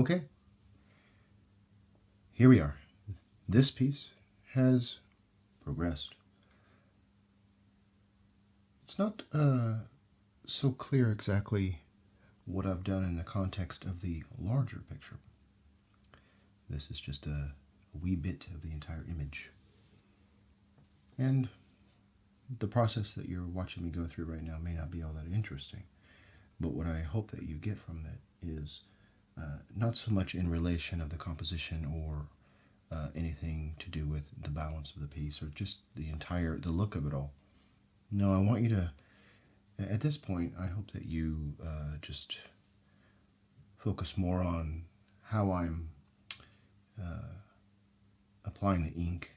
Okay, here we are. This piece has progressed. It's not so clear exactly what I've done in the context of the larger picture. This is just a wee bit of the entire image. And the process that you're watching me go through right now may not be all that interesting, but what I hope that you get from it is not so much in relation of the composition or anything to do with the balance of the piece or just the look of it all. No, I want you to, at this point, I hope that you just focus more on how I'm applying the ink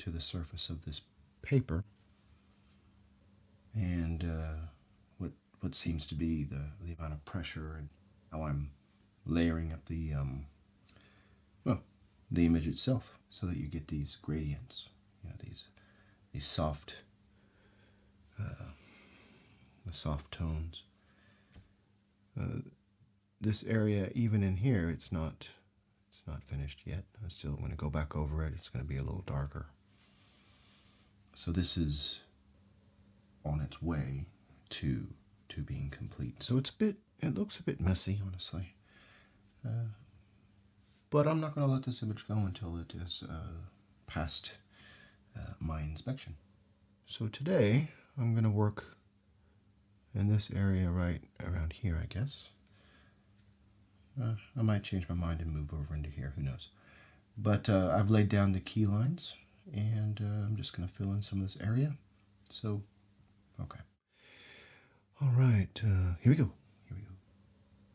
to the surface of this paper and what seems to be the amount of pressure and how I'm layering up the the image itself so that you get these gradients, these soft the soft tones. This area, even in here, it's not finished yet. I'm still going to go back over it. It's going to be a little darker. So this is on its way to being complete. So it looks a bit messy, honestly. But I'm not going to let this image go until it is past my inspection. So today I'm going to work in this area right around here, I guess. I might change my mind and move over into here, who knows. But I've laid down the key lines, and I'm just going to fill in some of this area. So, okay. All right, here we go. Here we go.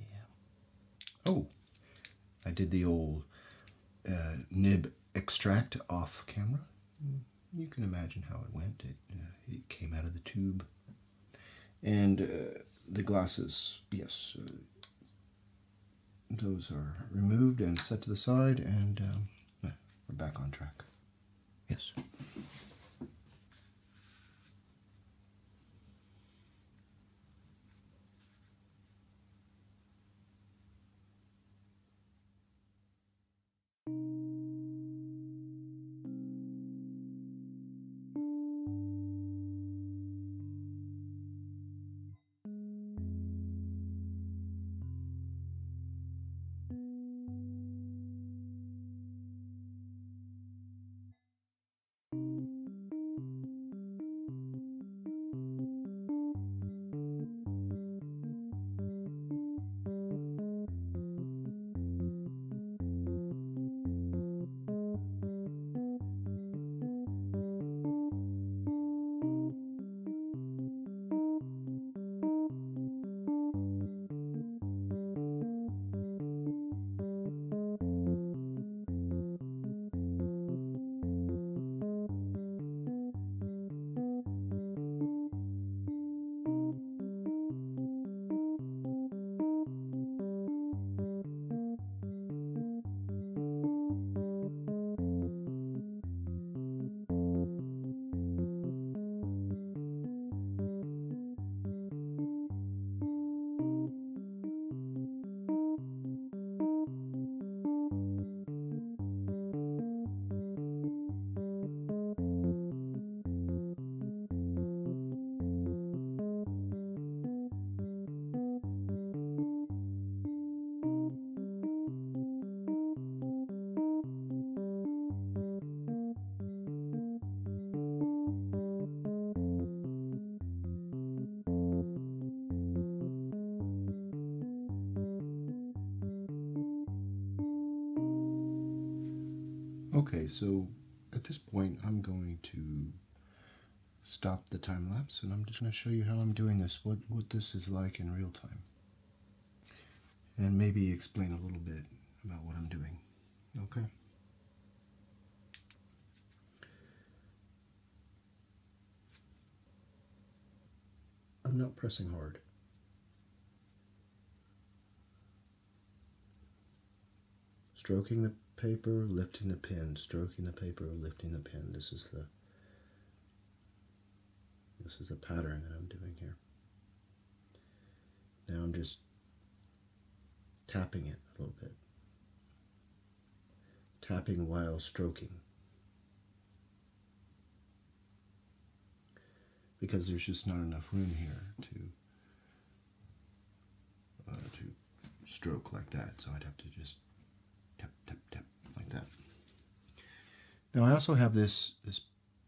Yeah. Oh, I did the old nib extract off camera. You can imagine how it went. It came out of the tube. And the glasses, yes, those are removed and set to the side, and we're back on track. Yes. Okay, so at this point I'm going to stop the time lapse and I'm just going to show you how I'm doing this, what this is like in real time. And maybe explain a little bit about what I'm doing. Okay? I'm not pressing hard. Stroking the paper, lifting the pen, stroking the paper, lifting the pen. This is the pattern that I'm doing here. Now I'm just tapping it a little bit. Tapping while stroking. Because there's just not enough room here to stroke like that, so I'd have to just tap, tap, tap like that. Now I also have this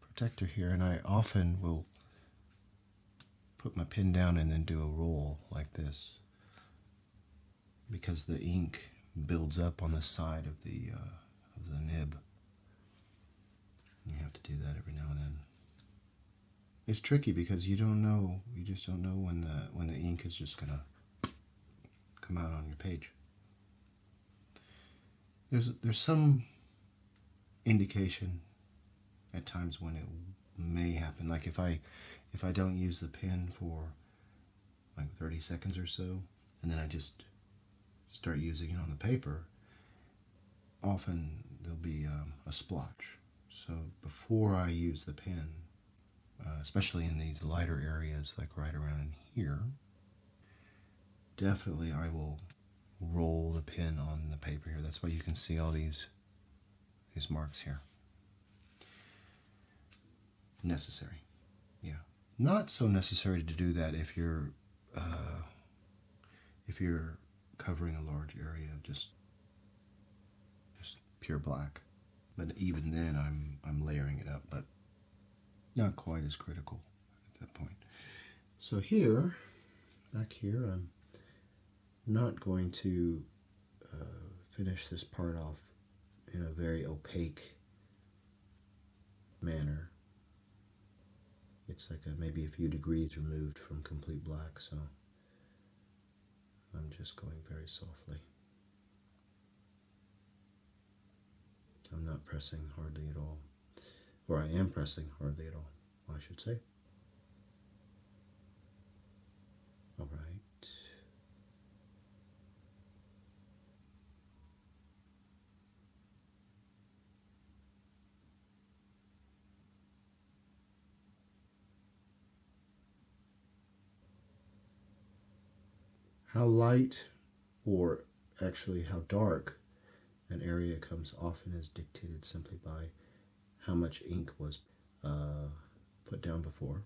protector here, and I often will put my pen down and then do a roll like this, because the ink builds up on the side of the nib. You have to do that every now and then. It's tricky because you just don't know when the ink is just gonna come out on your page. There's some indication at times when it may happen. Like if I don't use the pen for like 30 seconds or so, and then I just start using it on the paper, often there'll be a splotch. So before I use the pen, especially in these lighter areas like right around here, definitely I will roll the pen on the paper here. That's why you can see all these marks here. Necessary, yeah. Not so necessary to do that if you're covering a large area of just pure black. But even then, I'm layering it up, but not quite as critical at that point. So here, back here, I'm not going to finish this part off in a very opaque manner. It's like maybe a few degrees removed from complete black, so I'm just going very softly. I'm not pressing hardly at all. Or I am pressing hardly at all, I should say. All right. How light, or actually how dark, an area comes often is dictated simply by how much ink was put down before.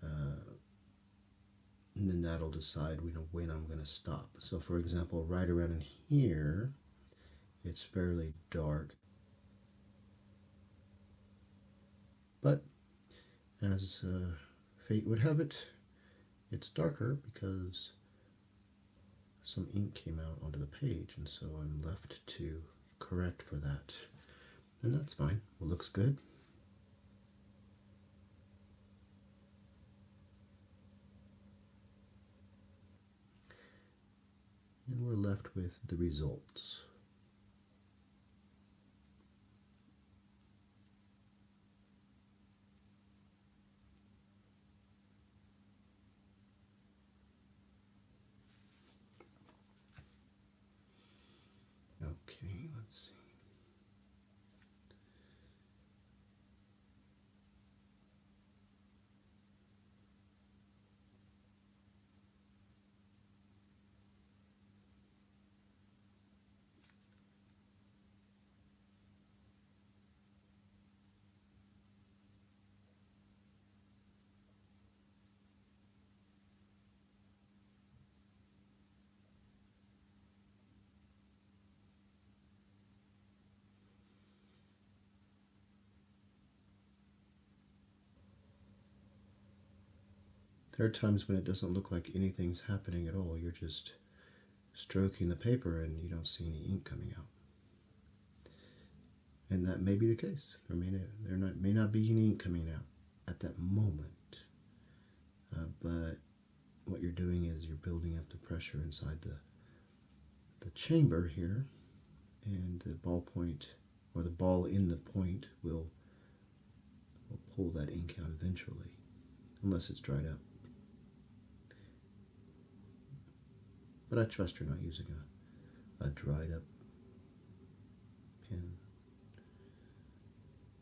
And then that'll decide when I'm going to stop. So for example, right around in here, it's fairly dark. But as fate would have it, it's darker because some ink came out onto the page, and so I'm left to correct for that. And that's fine. It looks good. And we're left with the results. Okay, let's see. There are times when it doesn't look like anything's happening at all. You're just stroking the paper and you don't see any ink coming out. And that may be the case. There may not be any ink coming out at that moment. But what you're doing is you're building up the pressure inside the chamber here, and the ballpoint, or the ball in the point, will pull that ink out eventually, unless it's dried up. But I trust you're not using a dried up pen.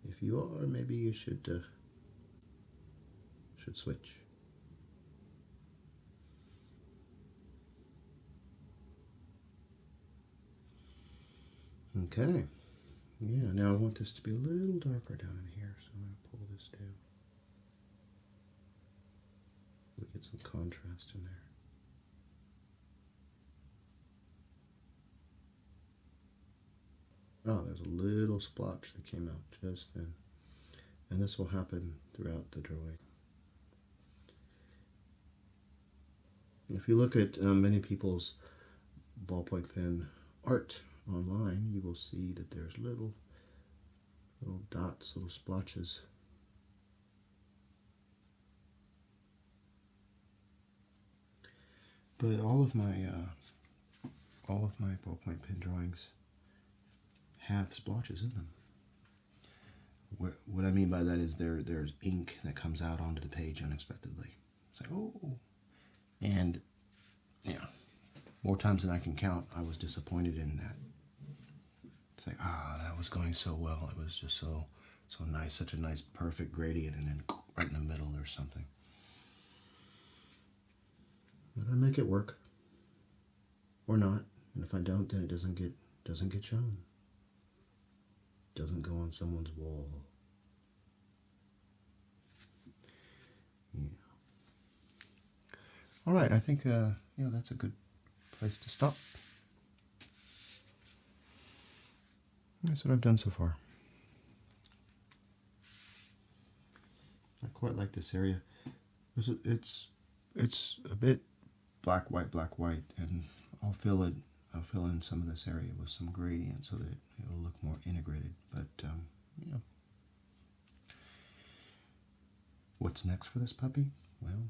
If you are, maybe you should switch. Okay. Yeah, now I want this to be a little darker down in here, so I'm going to pull this down. We get some contrast in there. Oh, there's a little splotch that came out just then. And this will happen throughout the drawing. If you look at many people's ballpoint pen art online, you will see that there's little dots, little splotches. But all of my ballpoint pen drawings have splotches in them. What I mean by that is there's ink that comes out onto the page unexpectedly. It's like, oh. And, yeah, more times than I can count, I was disappointed in that. It's like, that was going so well. It was just so nice, such a nice, perfect gradient, and then right in the middle there's something. But I make it work, or not. And if I don't, then it doesn't get shown. Doesn't go on someone's wall. Yeah. All right, I think that's a good place to stop. That's what I've done so far. I quite like this area. It's a bit black, white, and I'll fill in some of this area with some gradient so that it'll look more integrated. But what's next for this puppy? Well,